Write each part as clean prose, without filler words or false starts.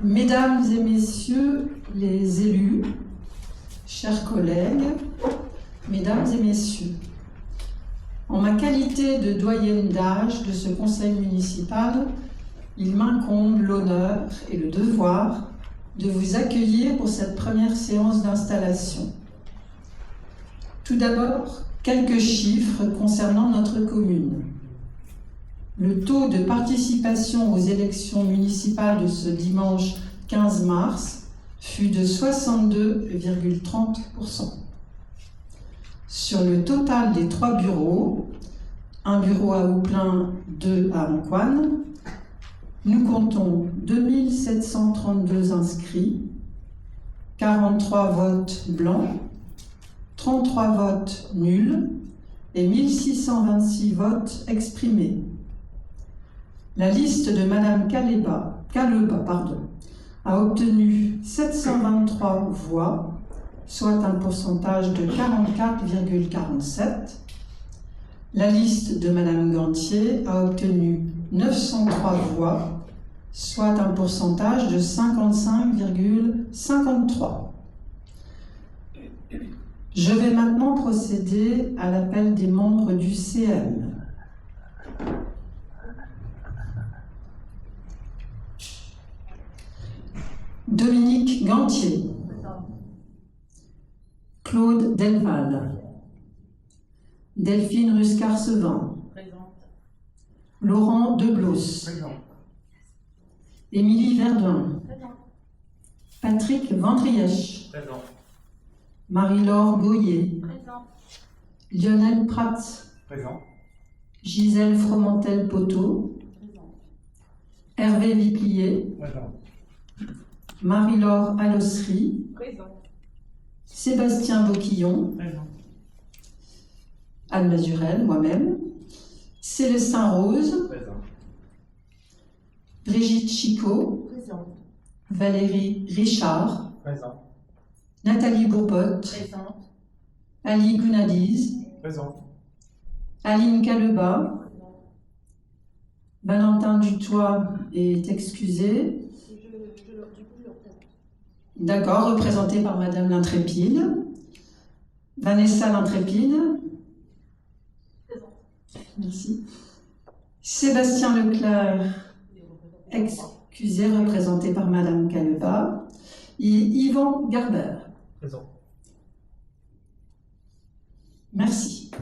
Mesdames et messieurs les élus, chers collègues, mesdames et messieurs, en ma qualité de doyenne d'âge de ce conseil municipal, il m'incombe l'honneur et le devoir de vous accueillir pour cette première séance d'installation. Tout d'abord, quelques chiffres concernant notre commune. Le taux de participation aux élections municipales de ce dimanche 15 mars fut de 62,30%. Sur le total des 3 bureaux, un bureau à Houplain, 2 à Ancoine, nous comptons 2732 inscrits, 43 votes blancs, 33 votes nuls et 1626 votes exprimés. La liste de Madame Caleba, a obtenu 723 voix, soit un pourcentage de 44,47. La liste de Madame Gantier a obtenu 903 voix, soit un pourcentage de 55,53. Je vais maintenant procéder à l'appel des membres du CM. Dominique Gantier, Claude Delval, Delphine Ruscar-Sevin, Laurent Deblos, Émilie Verdun, Patrick Vendrièche, Marie-Laure Goyer, Lionel Prats, Gisèle Fromentel-Poteau, Hervé Viplier, Marie-Laure Allossery, Sébastien Boquillon, Anne Mazurel, moi-même, Célestin Rose, Brigitte Chicot, Valérie Richard, Nathalie Bourbotte, Ali Gounadiz, Aline Caleba, Valentin Dutoit est excusé. D'accord, représenté par Madame l'Intrépide. Vanessa l'Intrépide. Merci. Sébastien Leclerc, excusé, représenté par Madame Caleba. Et Yvan Garber. Présent. Merci.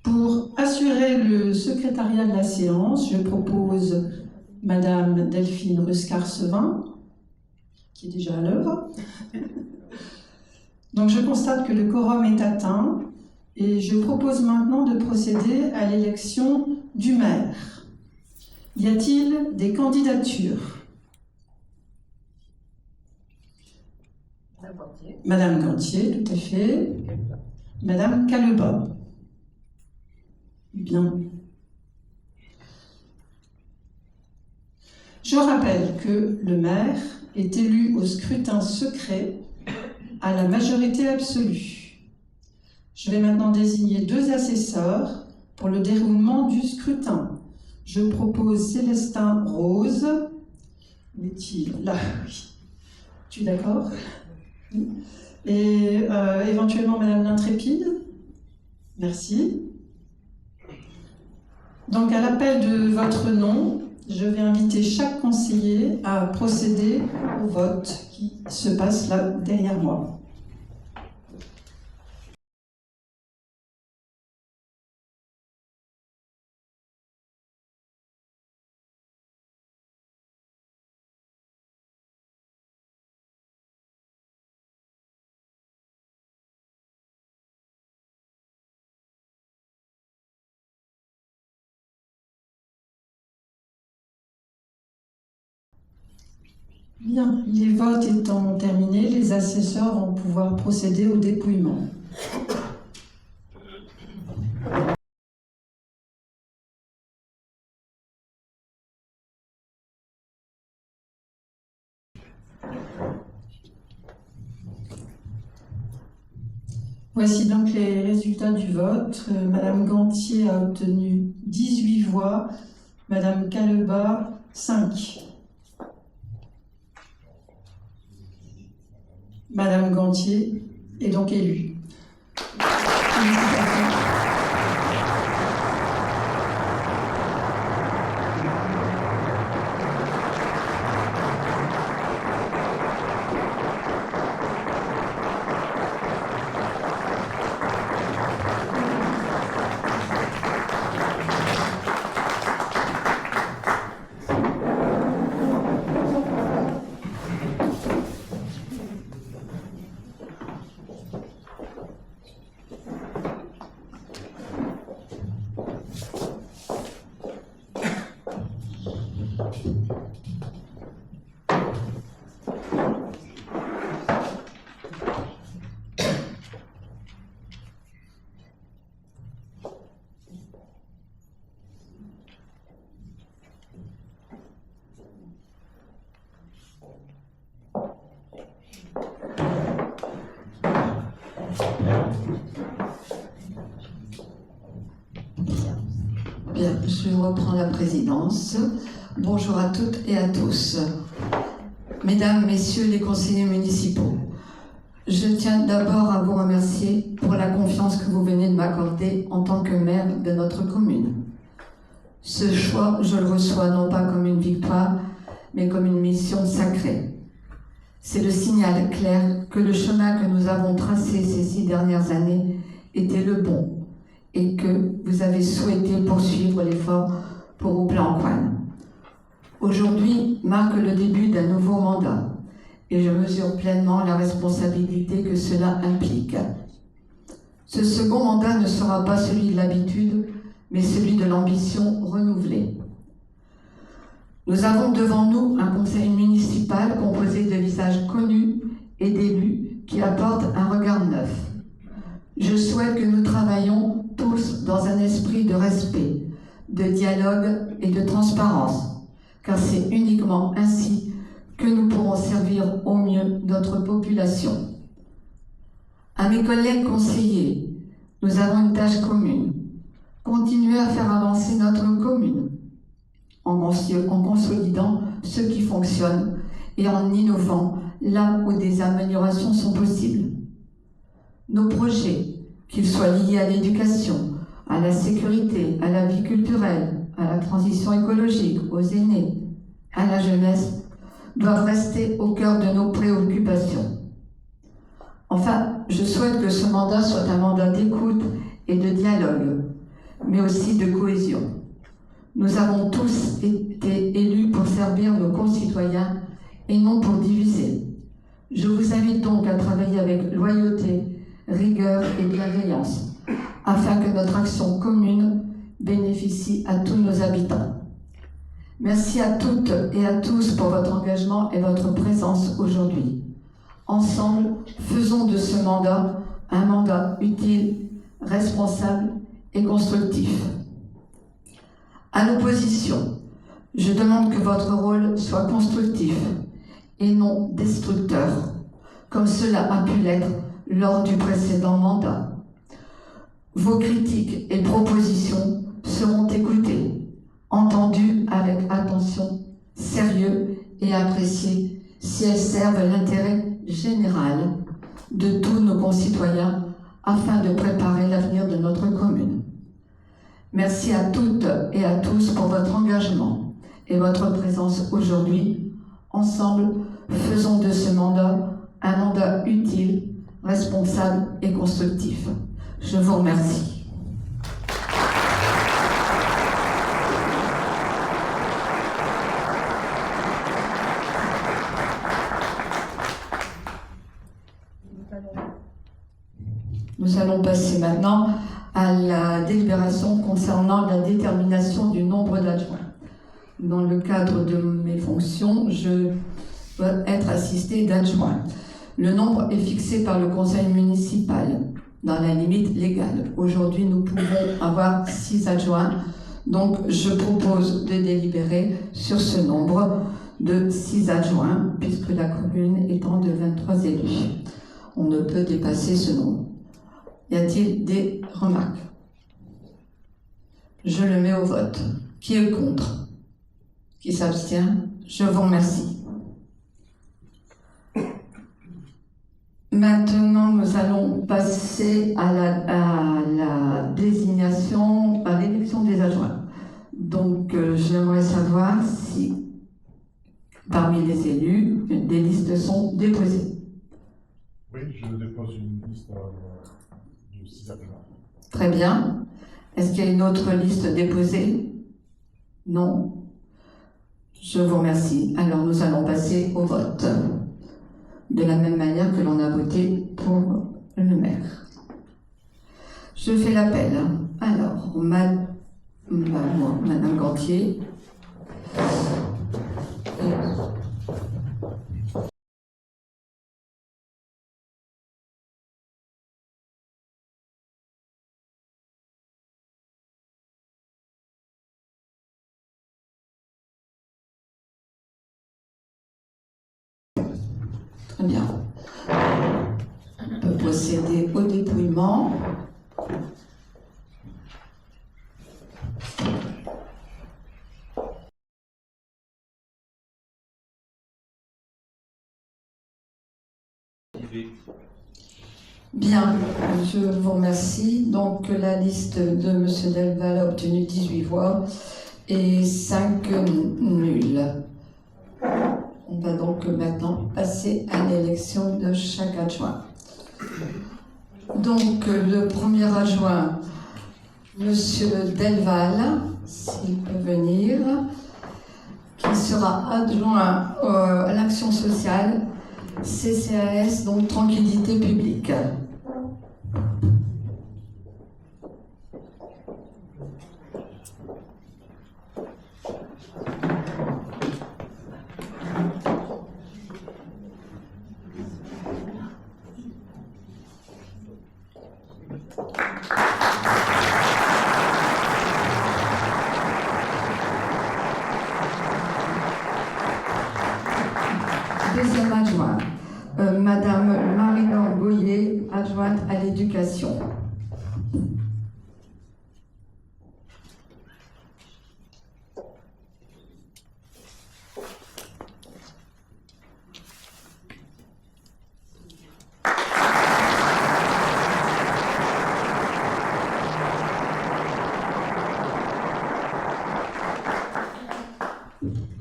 Pour assurer le secrétariat de la séance, je propose Madame Delphine Ruscar-Sevin, qui est déjà à l'œuvre. Donc je constate que le quorum est atteint et je propose maintenant de procéder à l'élection du maire. Y a-t-il des candidatures? Madame Gantier, tout à fait. Madame Caleba. Bien. Je rappelle que le maire est élu au scrutin secret à la majorité absolue. Je vais maintenant désigner 2 assesseurs pour le déroulement du scrutin. Je propose Célestin Rose. Où est-il? Là, oui. Tu es d'accord? Et éventuellement Madame l'Intrépide. Merci. Donc à l'appel de votre nom, je vais inviter chaque conseiller à procéder au vote qui se passe là derrière moi. Bien, les votes étant terminés, les assesseurs vont pouvoir procéder au dépouillement. Voici donc les résultats du vote. Madame Gantier a obtenu 18 voix, Madame Caleba 5. Madame Gantier est donc élue. Félicitations. Bien, je reprends la présidence. Bonjour à toutes et à tous. Mesdames, Messieurs les conseillers municipaux, je tiens d'abord à vous remercier pour la confiance que vous venez de m'accorder en tant que maire de notre commune. Ce choix, je le reçois non pas comme une victoire, mais comme une mission sacrée. C'est le signal clair que le chemin que nous avons tracé ces 6 dernières années était le bon et que vous avez souhaité poursuivre l'effort pour Oublancoine. Aujourd'hui marque le début d'un nouveau mandat et je mesure pleinement la responsabilité que cela implique. Ce second mandat ne sera pas celui de l'habitude, mais celui de l'ambition renouvelée. Nous avons devant nous un conseil municipal composé de visages connus et d'élus qui apportent un regard neuf. Je souhaite que nous travaillions tous dans un esprit de respect, de dialogue et de transparence, car c'est uniquement ainsi que nous pourrons servir au mieux notre population. À mes collègues conseillers, nous avons une tâche commune, continuer à faire avancer notre commune, en consolidant ce qui fonctionne et en innovant là où des améliorations sont possibles. Nos projets, qu'ils soient liés à l'éducation, à la sécurité, à la vie culturelle, à la transition écologique, aux aînés, à la jeunesse, doivent rester au cœur de nos préoccupations. Enfin, je souhaite que ce mandat soit un mandat d'écoute et de dialogue, mais aussi de cohésion. Nous avons tous été élus pour servir nos concitoyens et non pour diviser. Je vous invite donc à travailler avec loyauté, rigueur et bienveillance, afin que notre action commune bénéficie à tous nos habitants. Merci à toutes et à tous pour votre engagement et votre présence aujourd'hui. Ensemble, faisons de ce mandat un mandat utile, responsable et constructif. À l'opposition, je demande que votre rôle soit constructif et non destructeur, comme cela a pu l'être lors du précédent mandat. Vos critiques et propositions seront écoutées, entendues avec attention, sérieux et appréciées si elles servent l'intérêt général de tous nos concitoyens afin de préparer l'avenir de notre commune. Merci à toutes et à tous pour votre engagement et votre présence aujourd'hui. Ensemble, faisons de ce mandat un mandat utile, responsable et constructif. Je vous remercie. Nous allons passer maintenant à la délibération concernant la détermination du nombre d'adjoints. Dans le cadre de mes fonctions, je dois être assistée d'adjoints. Le nombre est fixé par le conseil municipal dans la limite légale. Aujourd'hui, nous pouvons avoir 6 adjoints. Donc, je propose de délibérer sur ce nombre de 6 adjoints, puisque la commune étant de 23 élus. On ne peut dépasser ce nombre. Y a-t-il des remarques? Je le mets au vote. Qui est contre? Qui s'abstient? Je vous remercie. Maintenant, nous allons passer à la désignation, à l'élection des adjoints. Donc, j'aimerais savoir si, parmi les élus, des listes sont déposées. Oui, je dépose une liste de 6 adjoints. Très bien. Est-ce qu'il y a une autre liste déposée? Non. Je vous remercie. Alors, nous allons passer au vote. De la même manière que l'on a voté pour le maire. Je fais l'appel. Alors, Madame Gantier. Très bien. On peut procéder au dépouillement. Bien, je vous remercie. Donc, la liste de M. Delval a obtenu 18 voix et 5 nuls. On va donc maintenant passer à l'élection de chaque adjoint. Donc, le premier adjoint, M. Delval, s'il peut venir, qui sera adjoint à l'action sociale, CCAS, donc Tranquillité publique. Deuxième adjoint, Madame Marie-Laure Goyer, adjointe à l'éducation.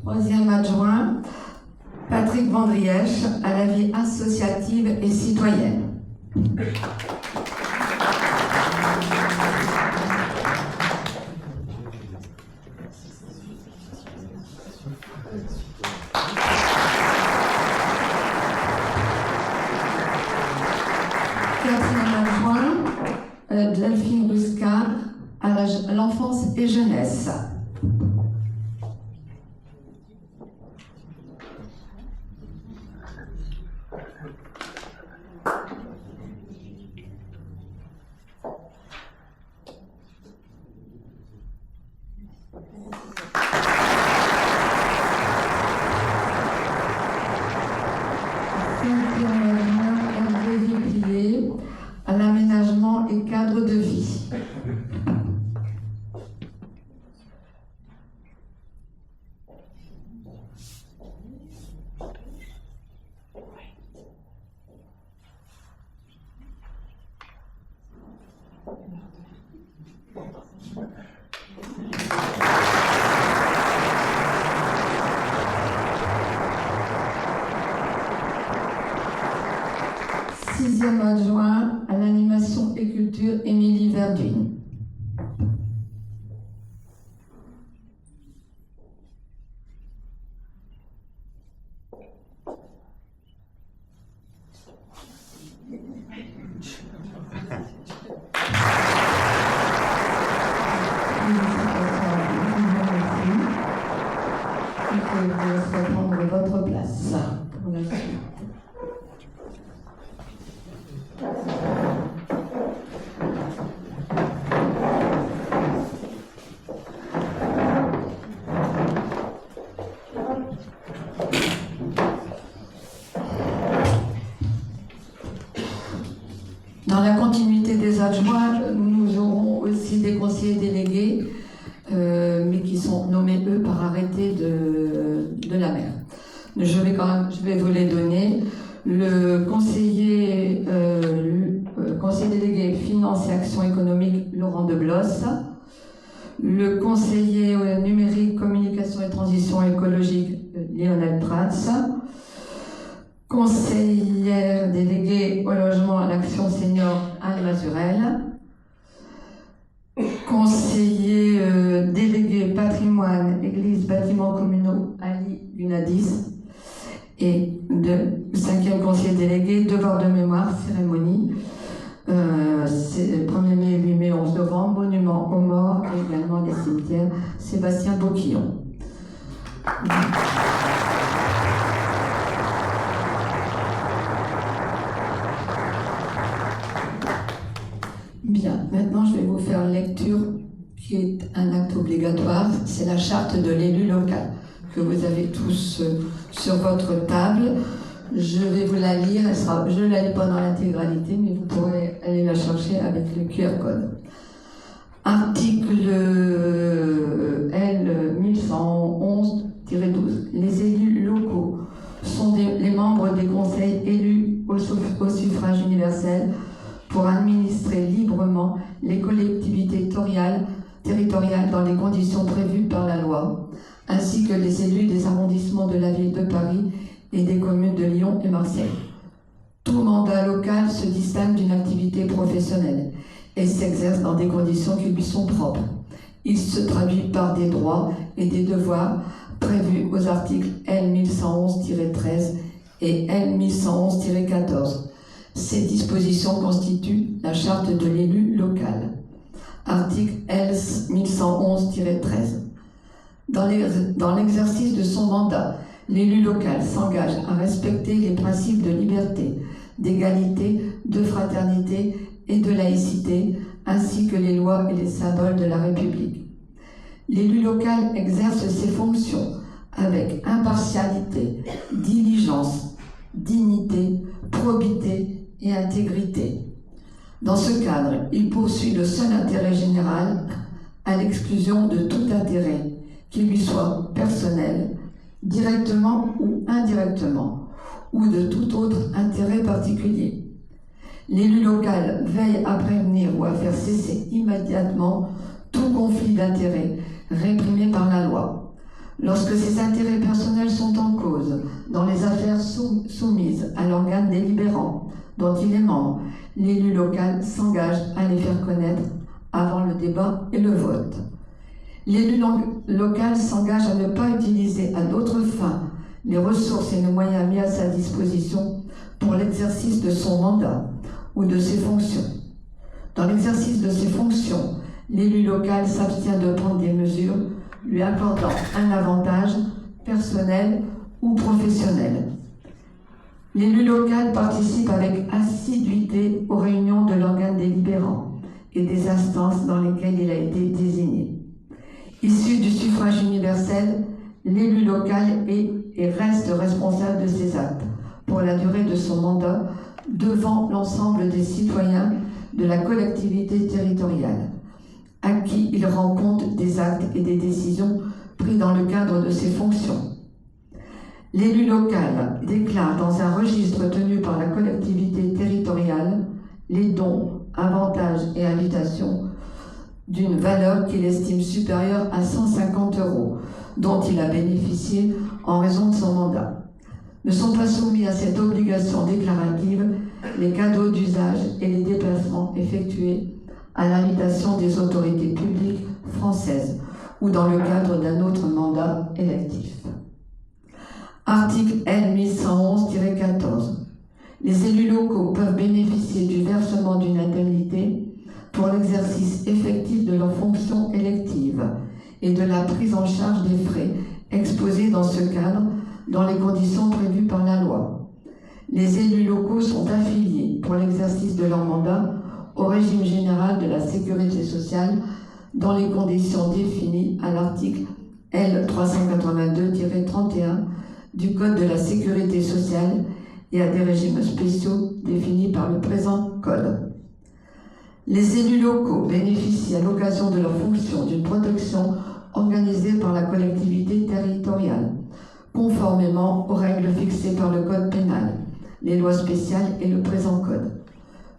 Troisième adjoint, Patrick Vandrièche, à la vie associative et citoyenne. Quatrième adjoint, Delphine Ruscard, à l'enfance et jeunesse. À l'aménagement et cadre de vie. Sixième adjoint à l'animation et culture, Émilie Verduin. Vous pouvez prendre votre place pour la suite. Dans la continuité des adjoints, nous aurons aussi des conseillers délégués, mais qui sont nommés, eux, par arrêté de je vais vous les donner. Le conseiller délégué Finances et Action économique, Laurent Deblosse. Le conseiller numérique, communication et transition écologique, Lionel Prats. Conseillère déléguée au logement à l'action senior, Anne Mazurel. Conseiller délégué patrimoine, église, bâtiments communaux, Ali Lunadis. Et le 5e conseiller délégué, devoir de mémoire, cérémonie, c'est 1er mai, 8 mai, 11 novembre, monument aux morts, et également les cimetières, Sébastien Boquillon. Bien, maintenant je vais vous faire une lecture qui est un acte obligatoire, c'est la charte de l'élu local, que vous avez tous sur votre table. Je vais vous la lire, je ne la lis pas dans l'intégralité, mais vous pourrez aller la chercher avec le QR code. Article L 1111-12. Les élus locaux sont les membres des conseils élus au suffrage universel pour administrer librement les collectivités territoriales dans les conditions prévues par la loi, ainsi que les élus des arrondissements de la ville de Paris et des communes de Lyon et Marseille. Tout mandat local se distingue d'une activité professionnelle et s'exerce dans des conditions qui lui sont propres. Il se traduit par des droits et des devoirs prévus aux articles L 1111-13 et L 1111-14. Ces dispositions constituent la charte de l'élu local. Article L 1111-13. Dans l'exercice de son mandat, l'élu local s'engage à respecter les principes de liberté, d'égalité, de fraternité et de laïcité, ainsi que les lois et les symboles de la République. L'élu local exerce ses fonctions avec impartialité, diligence, dignité, probité et intégrité. Dans ce cadre, il poursuit le seul intérêt général à l'exclusion de tout intérêt, qu'il lui soit personnel, directement ou indirectement, ou de tout autre intérêt particulier. L'élu local veille à prévenir ou à faire cesser immédiatement tout conflit d'intérêts réprimé par la loi. Lorsque ces intérêts personnels sont en cause, dans les affaires soumises à l'organe délibérant dont il est membre, l'élu local s'engage à les faire connaître avant le débat et le vote. L'élu local s'engage à ne pas utiliser à d'autres fins les ressources et les moyens mis à sa disposition pour l'exercice de son mandat ou de ses fonctions. Dans l'exercice de ses fonctions, l'élu local s'abstient de prendre des mesures lui accordant un avantage personnel ou professionnel. L'élu local participe avec assiduité aux réunions de l'organe délibérant et des instances dans lesquelles il a été désigné. Issu du suffrage universel, l'élu local est et reste responsable de ses actes pour la durée de son mandat devant l'ensemble des citoyens de la collectivité territoriale, à qui il rend compte des actes et des décisions pris dans le cadre de ses fonctions. L'élu local déclare dans un registre tenu par la collectivité territoriale les dons, avantages et invitations d'une valeur qu'il estime supérieure à 150 €, dont il a bénéficié en raison de son mandat. Ne sont pas soumis à cette obligation déclarative les cadeaux d'usage et les déplacements effectués à l'invitation des autorités publiques françaises ou dans le cadre d'un autre mandat électif. Article L 1111-14. Les élus locaux peuvent bénéficier du versement d'une indemnité pour l'exercice effectif de leurs fonctions électives et de la prise en charge des frais exposés dans ce cadre dans les conditions prévues par la loi. Les élus locaux sont affiliés pour l'exercice de leur mandat au régime général de la sécurité sociale dans les conditions définies à l'article L 382-31 du Code de la sécurité sociale et à des régimes spéciaux définis par le présent Code. Les élus locaux bénéficient à l'occasion de leur fonction d'une protection organisée par la collectivité territoriale, conformément aux règles fixées par le Code pénal, les lois spéciales et le présent Code.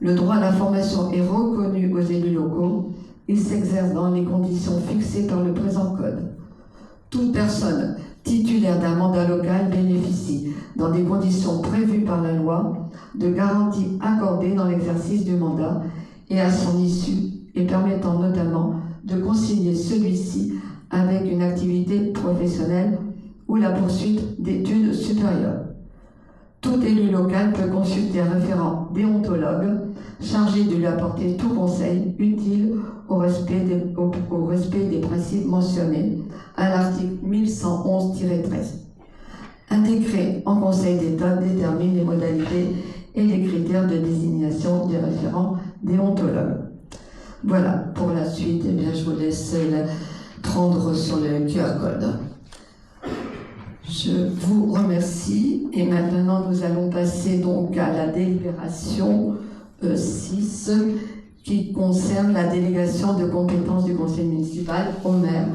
Le droit à la formation est reconnu aux élus locaux. Il s'exerce dans les conditions fixées par le présent Code. Toute personne titulaire d'un mandat local bénéficie, dans des conditions prévues par la loi, de garanties accordées dans l'exercice du mandat et à son issue, et permettant notamment de concilier celui-ci avec une activité professionnelle ou la poursuite d'études supérieures. Tout élu local peut consulter un référent déontologue chargé de lui apporter tout conseil utile au respect des principes mentionnés à l'article 1111-13. Un décret en Conseil d'État détermine les modalités et les critères de désignation des référents déontologues. Voilà, pour la suite, eh bien, je vous laisse prendre sur le QR code. Je vous remercie et maintenant nous allons passer donc à la délibération 6 qui concerne la délégation de compétences du conseil municipal au maire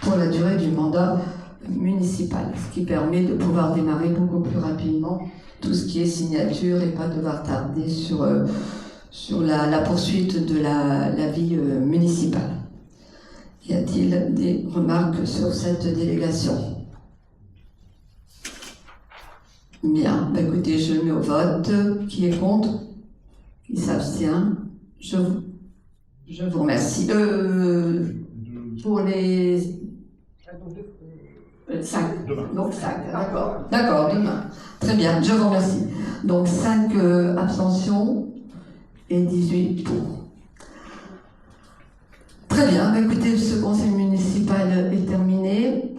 pour la durée du mandat municipal, ce qui permet de pouvoir démarrer beaucoup plus rapidement tout ce qui est signature et pas devoir tarder sur la poursuite de la vie municipale. Y a-t-il des remarques sur cette délégation ? Bien, écoutez, je mets au vote. Qui est contre ? Qui s'abstient ? Je vous remercie. Pour les 5. Demain. Donc 5, d'accord. D'accord, demain. Très bien, je vous remercie. Donc 5 abstentions et 18 pour. Très bien, écoutez, ce conseil municipal est terminé.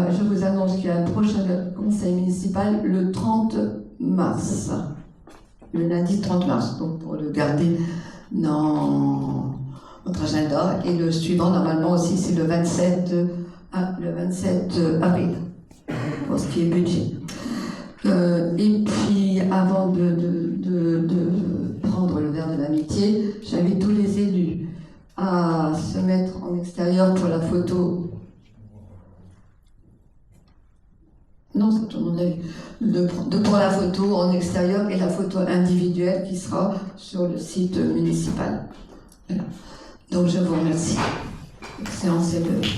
Je vous annonce qu'il y a un prochain conseil municipal le 30 mars. Le lundi 30 mars, donc pour le garder dans votre agenda. Et le suivant, normalement aussi, c'est le 27 avril, pour ce qui est budget. Et puis, avant de prendre le verre de l'amitié, j'invite tous les élus à se mettre en extérieur pour la photo. Non, c'est tout le monde l'a vu. Pour la photo en extérieur et la photo individuelle qui sera sur le site municipal. Voilà. Donc je vous remercie. La séance est levée.